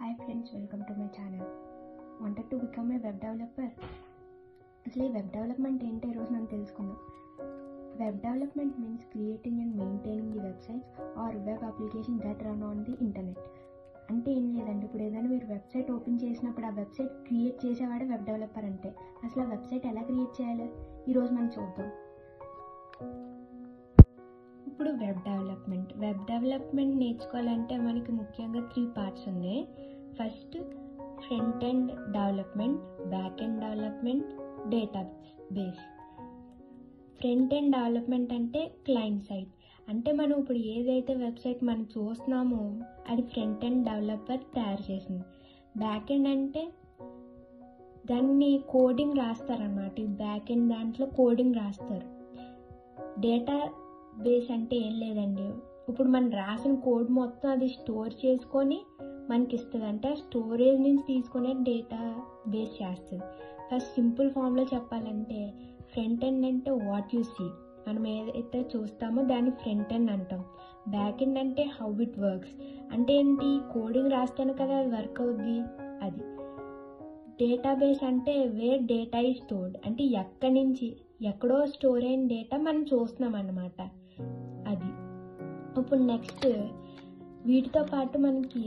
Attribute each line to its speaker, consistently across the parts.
Speaker 1: Hi friends, welcome to my channel. Wanted to become a web developer? అసలు ఈ web development ఏంటో ఈరోజు మనం తెలుసుకుందాం. Web development means creating and maintaining the websites are web application that run on the internet. అంటే ఏం లేదండి, ఇప్పుడు ఏదైనా మీరు వెబ్సైట్ ఓపెన్ చేసినప్పుడు ఆ వెబ్సైట్ క్రియేట్ చేసేవాడే వెబ్ డెవలపర్ అంటే. అసలు ఆ వెబ్సైట్ ఎలా క్రియేట్ చేయాలో ఈరోజు మనం చూద్దాం. ఇప్పుడు వెబ్ డెవలప్మెంట్ నేర్చుకోవాలంటే మనకి ముఖ్యంగా 3 పార్ట్స్ ఉన్నాయి. First front end development, back end development, database. Front end development అంటే క్లయింట్ సైడ్, అంటే మనం ఇప్పుడు ఏదైతే వెబ్సైట్ మనం చూస్తున్నామో అది ఫ్రంట్ ఎండ్ డెవలపర్ తయారు చేసింది. బ్యాక్ ఎండ్ అంటే దాన్ని కోడింగ్ రాస్తారన్నమాట. ఈ బ్యాక్ ఎండ్ దాంట్లో కోడింగ్ రాస్తారు. డేటా బేస్ అంటే ఏం లేదండి, ఇప్పుడు మనం రాసిన కోడ్ మొత్తం అది స్టోర్ చేసుకొని మనకి ఇస్తుంది. అంటే ఆ స్టోరేజ్ నుంచి తీసుకునే డేటా బేస్ చేస్తుంది. ఫస్ట్ సింపుల్ ఫామ్లో చెప్పాలంటే ఫ్రంట్ ఎండ్ అంటే వాట్ యు సీ, మనం ఏదైతే చూస్తామో దాన్ని ఫ్రంట్ ఎండ్ అంటాం. బ్యాక్ ఎండ్ అంటే హౌ ఇట్ వర్క్స్, అంటే ఏంటి, కోడింగ్ రాస్తాను కదా అది వర్క్ అవుద్ది అది. డేటాబేస్ అంటే వేర్ డేటా ఈజ్ స్టోర్డ్, అంటే ఎక్కడి నుంచి ఎక్కడో స్టోర్ అయిన డేటా మనం చూస్తున్నాం అన్నమాట అది. ఇప్పుడు నెక్స్ట్ వీటితో పాటు మనకి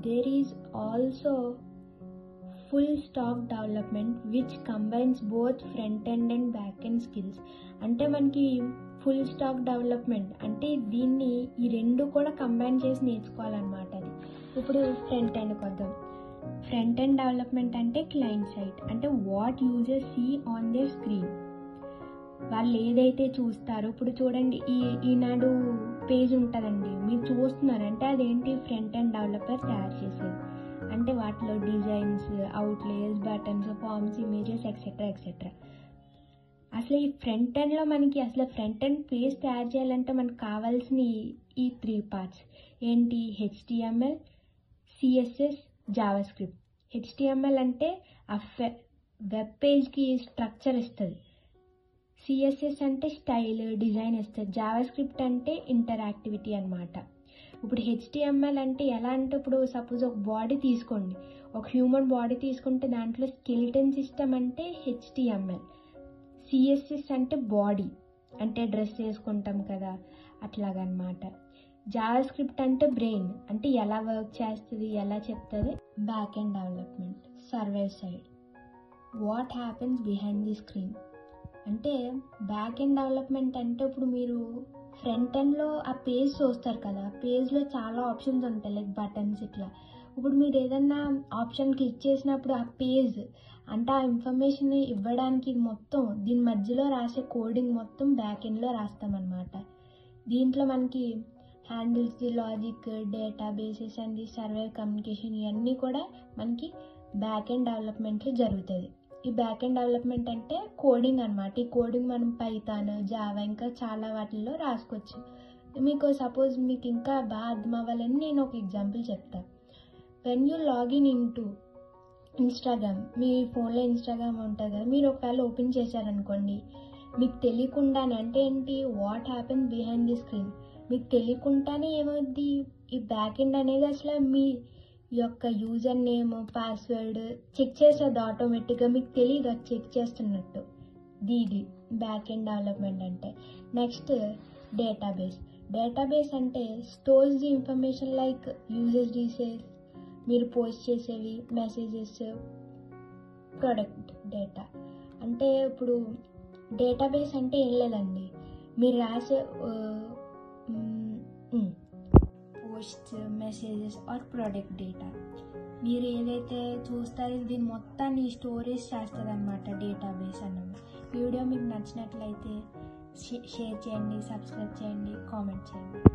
Speaker 1: there is also full stack development which combines both front end and back end skills. అంటే మనకి ఫుల్ స్టాక్ డెవలప్మెంట్ అంటే దీన్ని ఈ రెండు కూడా కంబైన్ చేసి నేర్చుకోవాలన్నమాట అది. ఇప్పుడు ఫ్రంట్ ఎండ్కి వద్దాం. ఫ్రంట్ ఎండ్ డెవలప్మెంట్ అంటే క్లయింట్ సైడ్, అంటే what users see on their screen, వాళ్ళు ఏదైతే చూస్తారో. ఇప్పుడు చూడండి, ఈనాడు పేజ్ ఉంటుందండి, మీరు చూస్తున్నారంటే అదేంటి ఫ్రంట్ ఎండ్ డెవలపర్ తయారు చేసేది. అంటే వాటిలో డిజైన్స్, అవుట్లేయర్స్, బటన్స్, ఫార్మ్స్, ఇమేజెస్ ఎక్సెట్రా. అసలు ఈ ఫ్రంట్ ఎండ్లో మనకి అసలు ఫ్రంట్ ఎండ్ పేజ్ తయారు చేయాలంటే మనకు కావాల్సిన ఈ 3 పార్ట్స్ ఏంటి, HTML, CSS, జావాస్క్రిప్ట్. HTML అంటే ఆ వెబ్ పేజ్కి స్ట్రక్చర్ ఇస్తుంది. CSS అంటే స్టైల్, డిజైన్ ఇస్తుంది. జావాస్క్రిప్ట్ అంటే ఇంటరాక్టివిటీ అన్నమాట. ఇప్పుడు HTML అంటే ఎలా అంటే, ఇప్పుడు సపోజ్ ఒక బాడీ తీసుకోండి, ఒక హ్యూమన్ బాడీ తీసుకుంటే దాంట్లో స్కెలిటన్ సిస్టమ్ అంటే HTML. CSS అంటే బాడీ, అంటే డ్రెస్ వేసుకుంటాం కదా అట్లాగనమాట. జావాస్క్రిప్ట్ అంటే బ్రెయిన్, అంటే ఎలా వర్క్ చేస్తుంది, ఎలా చెప్తుంది. Back end development server side, what happens behind the screen. అంటే బ్యాక్ ఎండ్ డెవలప్మెంట్ అంటే ఇప్పుడు మీరు ఫ్రంట్ ఎండ్లో ఆ పేజ్ చూస్తారు కదా, పేజ్లో చాలా ఆప్షన్స్ ఉంటాయి లైక్ బటన్స్ ఇట్లా. ఇప్పుడు మీరు ఏదన్నా ఆప్షన్ క్లిక్ చేసినప్పుడు ఆ పేజ్ అంటే ఆ ఇన్ఫర్మేషన్ ఇవ్వడానికి మొత్తం దీని మధ్యలో రాసే కోడింగ్ మొత్తం బ్యాక్ ఎండ్లో రాస్తామన్నమాట. దీంట్లో మనకి handles the logic, databases and the server communication ఇవన్నీ కూడా మనకి బ్యాక్ ఎండ్ డెవలప్మెంట్లో జరుగుతుంది. ఈ బ్యాక్ ఎండ్ డెవలప్మెంట్ అంటే కోడింగ్ అనమాట. ఈ కోడింగ్ మనం పైథాన్, జావా ఇంకా చాలా వాటిల్లో రాసుకోవచ్చు. మీకు సపోజ్ మీకు ఇంకా బాగా అర్థం అవ్వాలని నేను ఒక ఎగ్జాంపుల్ చెప్తాను. When you login into Instagram, మీ ఫోన్లో ఇన్స్టాగ్రామ్ ఉంటుంది కదా, మీరు ఒకవేళ ఓపెన్ చేశారనుకోండి, మీకు తెలియకుండానే అంటే ఏంటి, what happen behind the screen, మీకు తెలియకుండానే ఏమవుద్ది, ఈ బ్యాక్ ఎండ్ అనేది అసలు మీ యొక్క యూజర్ నేమ్, పాస్వర్డ్ చెక్ చేసేది ఆటోమేటిక్గా, మీకు తెలియదు అది చెక్ చేస్తున్నట్టు. ఇది బ్యాక్ ఎండ్ డెవలప్మెంట్ అంటే. నెక్స్ట్ డేటాబేస్ అంటే stores the information like users details, మీరు పోస్ట్ చేసేవి, మెసేజెస్, ప్రొడక్ట్ డేటా. అంటే ఇప్పుడు డేటాబేస్ అంటే ఏం లేదండి, మీరు రాసే post, messages or product data, మీరు ఏదైతే చూస్తారో దీన్ని మొత్తాన్ని స్టోరేజ్ చేస్తుంది అనమాట డేటాబేస్ అన్నది. వీడియో మీకు నచ్చినట్లయితే షేర్ చేయండి, సబ్స్క్రైబ్ చేయండి, కామెంట్ చేయండి.